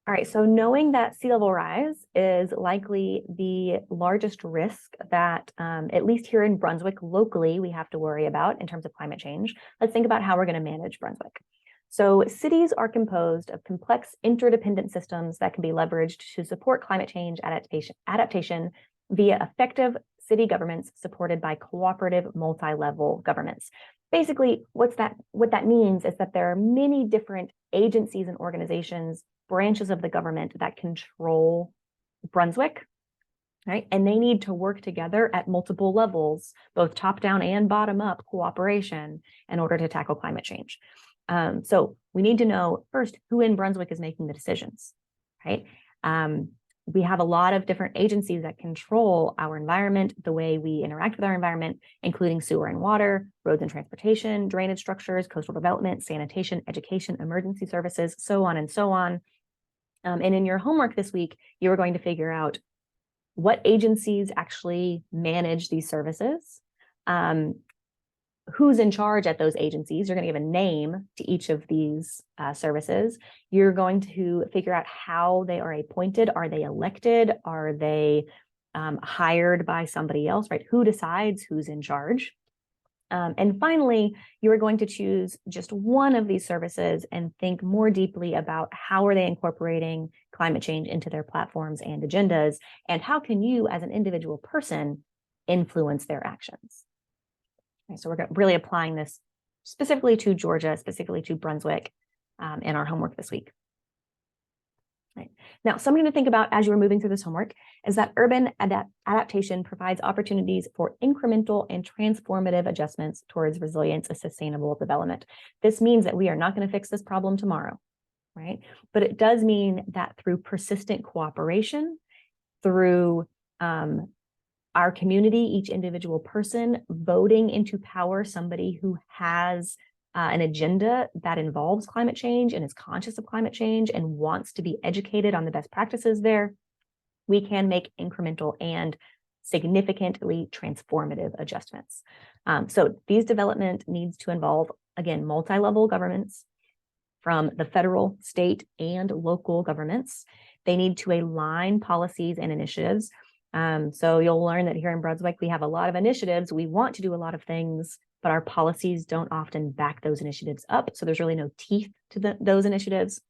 All right, so knowing that sea level rise is likely the largest risk that, at least here in Brunswick locally, we have to worry about in terms of climate change, let's think about how we're going to manage Brunswick. So cities are composed of complex interdependent systems that can be leveraged to support climate change adaptation via effective city governments supported by cooperative multi-level governments. Basically, what that means is that there are many different agencies and organizations, branches of the government that control Brunswick, right? And they need to work together at multiple levels, both top down and bottom up cooperation in order to tackle climate change. So we need to know first who in Brunswick is making the decisions, right? We have a lot of different agencies that control our environment, the way we interact with our environment, including sewer and water, roads and transportation, drainage structures, coastal development, sanitation, education, emergency services, so on and so on. And in your homework this week, you are going to figure out what agencies actually manage these services, who's in charge at those agencies. You're going to give a name to each of these services. You're going to figure out how they are appointed. Are they elected? Are they hired by somebody else, right? Who decides who's in charge? And finally, you are going to choose just one of these services and think more deeply about how are they incorporating climate change into their platforms and agendas, and how can you as an individual person influence their actions? Okay, so we're really applying this specifically to Georgia, specifically to Brunswick in our homework this week. Right. Now, something to think about as you are moving through this homework is that urban adaptation provides opportunities for incremental and transformative adjustments towards resilience and sustainable development. This means that we are not going to fix this problem tomorrow, right? But it does mean that through persistent cooperation, through our community, each individual person voting into power somebody who has an agenda that involves climate change and is conscious of climate change and wants to be educated on the best practices there, we can make incremental and significantly transformative adjustments. So these development needs to involve, again, multi-level governments from the federal, state, and local governments. They need to align policies and initiatives. So you'll learn that here in Brunswick, we have a lot of initiatives. We want to do a lot of things, but our policies don't often back those initiatives up. So there's really no teeth to those initiatives.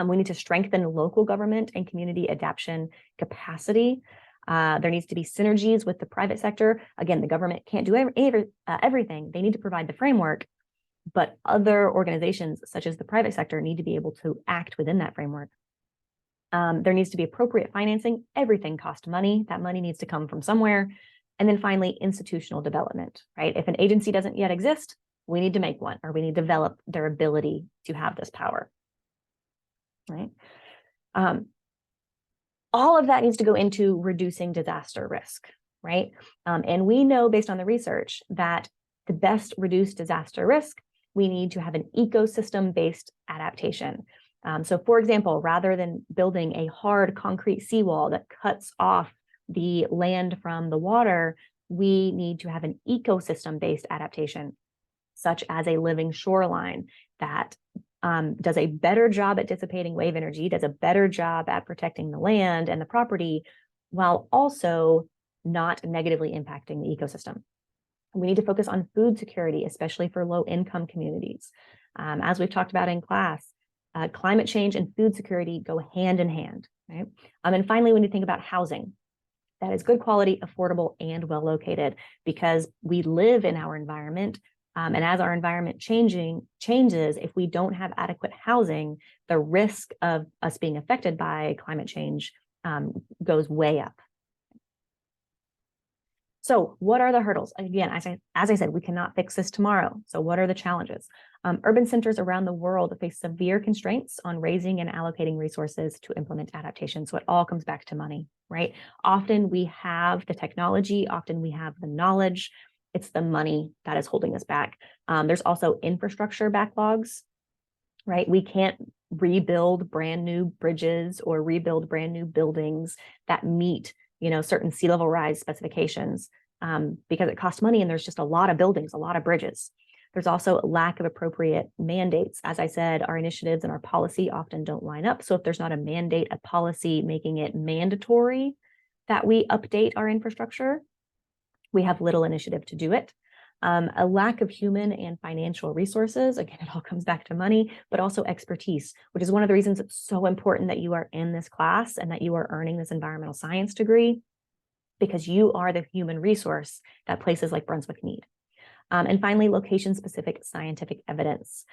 We need to strengthen local government and community adaptation capacity. There needs to be synergies with the private sector. Again, the government can't do everything. They need to provide the framework, but other organizations such as the private sector need to be able to act within that framework. There needs to be appropriate financing. Everything costs money. That money needs to come from somewhere. And then finally, institutional development, right? If an agency doesn't yet exist, we need to make one, or we need to develop their ability to have this power, right? All of that needs to go into reducing disaster risk, right? And we know based on the research that to best reduce disaster risk, we need to have an ecosystem-based adaptation. So for example, rather than building a hard concrete seawall that cuts off the land from the water, we need to have an ecosystem-based adaptation, such as a living shoreline that does a better job at dissipating wave energy, does a better job at protecting the land and the property, while also not negatively impacting the ecosystem. We need to focus on food security, especially for low-income communities. As we've talked about in class, climate change and food security go hand in hand, right? And finally, we need to think about housing that is good quality, affordable, and well located, because we live in our environment. And as our environment changes, if we don't have adequate housing, the risk of us being affected by climate change goes way up. So what are the hurdles? Again, as I said, we cannot fix this tomorrow. So what are the challenges? Urban centers around the world face severe constraints on raising and allocating resources to implement adaptation. So it all comes back to money, right? Often we have the technology, often we have the knowledge. It's the money that is holding us back. There's also infrastructure backlogs, right? We can't rebuild brand new bridges or rebuild brand new buildings that meet, certain sea level rise specifications because it costs money and there's just a lot of buildings, a lot of bridges. There's also a lack of appropriate mandates. As I said, our initiatives and our policy often don't line up. So if there's not a mandate, a policy making it mandatory that we update our infrastructure, we have little initiative to do it. A lack of human and financial resources. Again, it all comes back to money, but also expertise, which is one of the reasons it's so important that you are in this class and that you are earning this environmental science degree, because you are the human resource that places like Brunswick need. And finally, location-specific scientific evidence.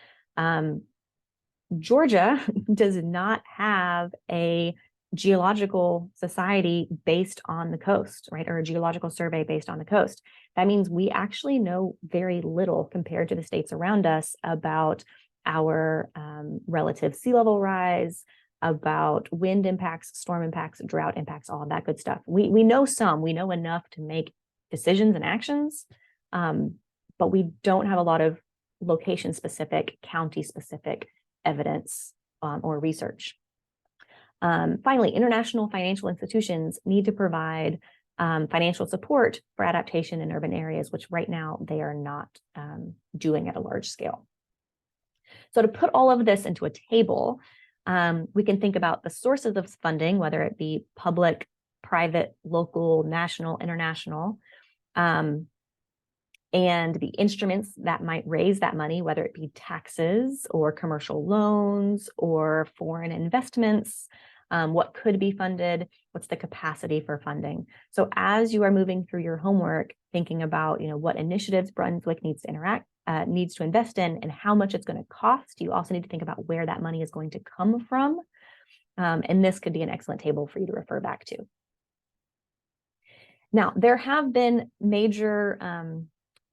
Georgia does not have a geological society based on the coast, right? Or a geological survey based on the coast. That means we actually know very little compared to the states around us about our relative sea level rise, about wind impacts, storm impacts, drought impacts, all of that good stuff. We know we know enough to make decisions and actions, but we don't have a lot of location-specific, county-specific evidence or research. Finally, international financial institutions need to provide financial support for adaptation in urban areas, which right now they are not doing at a large scale. So to put all of this into a table, we can think about the sources of funding, whether it be public, private, local, national, international, and the instruments that might raise that money, whether it be taxes or commercial loans or foreign investments, what could be funded, what's the capacity for funding. So as you are moving through your homework, thinking about what initiatives Brunswick needs to invest in and how much it's going to cost, you also need to think about where that money is going to come from. And this could be an excellent table for you to refer back to. Now, there have been major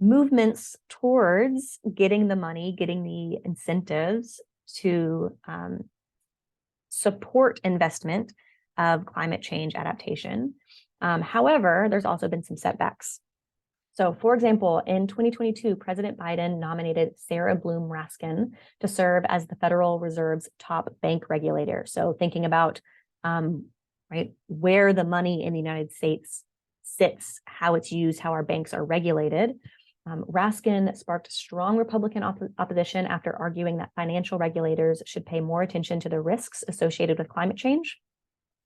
movements towards getting the money, getting the incentives to support investment of climate change adaptation. However, there's also been some setbacks. So, for example, in 2022, President Biden nominated Sarah Bloom Raskin to serve as the Federal Reserve's top bank regulator. So thinking about where the money in the United States sits, how it's used, how our banks are regulated. Raskin sparked strong Republican opposition after arguing that financial regulators should pay more attention to the risks associated with climate change.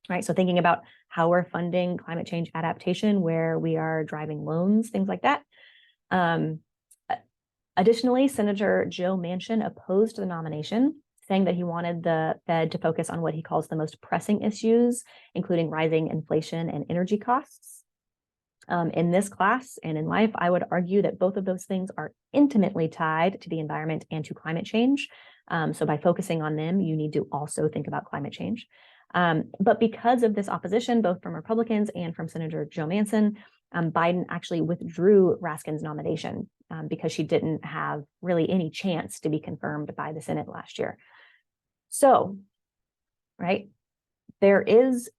Right, so thinking about how we're funding climate change adaptation, where we are driving loans, things like that. Additionally, Senator Joe Manchin opposed the nomination, saying that he wanted the Fed to focus on what he calls the most pressing issues, including rising inflation and energy costs. In this class and in life, I would argue that both of those things are intimately tied to the environment and to climate change. So by focusing on them, you need to also think about climate change. But because of this opposition, both from Republicans and from Senator Joe Manchin, Biden actually withdrew Raskin's nomination because she didn't have really any chance to be confirmed by the Senate last year. So, right, there is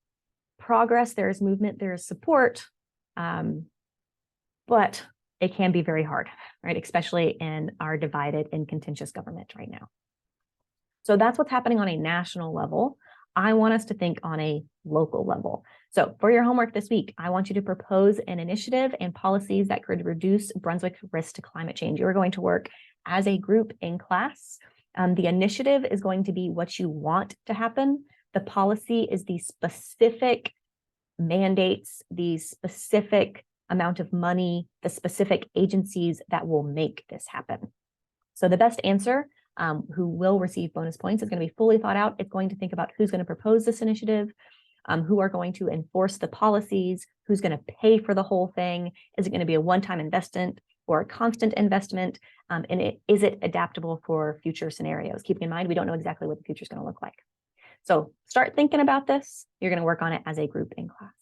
progress, there is movement, there is support, but it can be very hard, right, especially in our divided and contentious government right now. So that's what's happening on a national level. I want us to think on a local level. So for your homework this week, I want you to propose an initiative and policies that could reduce Brunswick's risk to climate change. You are going to work as a group in class. The initiative is going to be what you want to happen. The policy is the specific mandates, the specific amount of money, the specific agencies that will make this happen. So the best answer who will receive bonus points is going to be fully thought out. It's going to think about who's going to propose this initiative, who are going to enforce the policies, who's going to pay for the whole thing. Is it going to be a one-time investment or a constant investment? And is it adaptable for future scenarios? Keeping in mind, we don't know exactly what the future is going to look like. So start thinking about this. You're going to work on it as a group in class.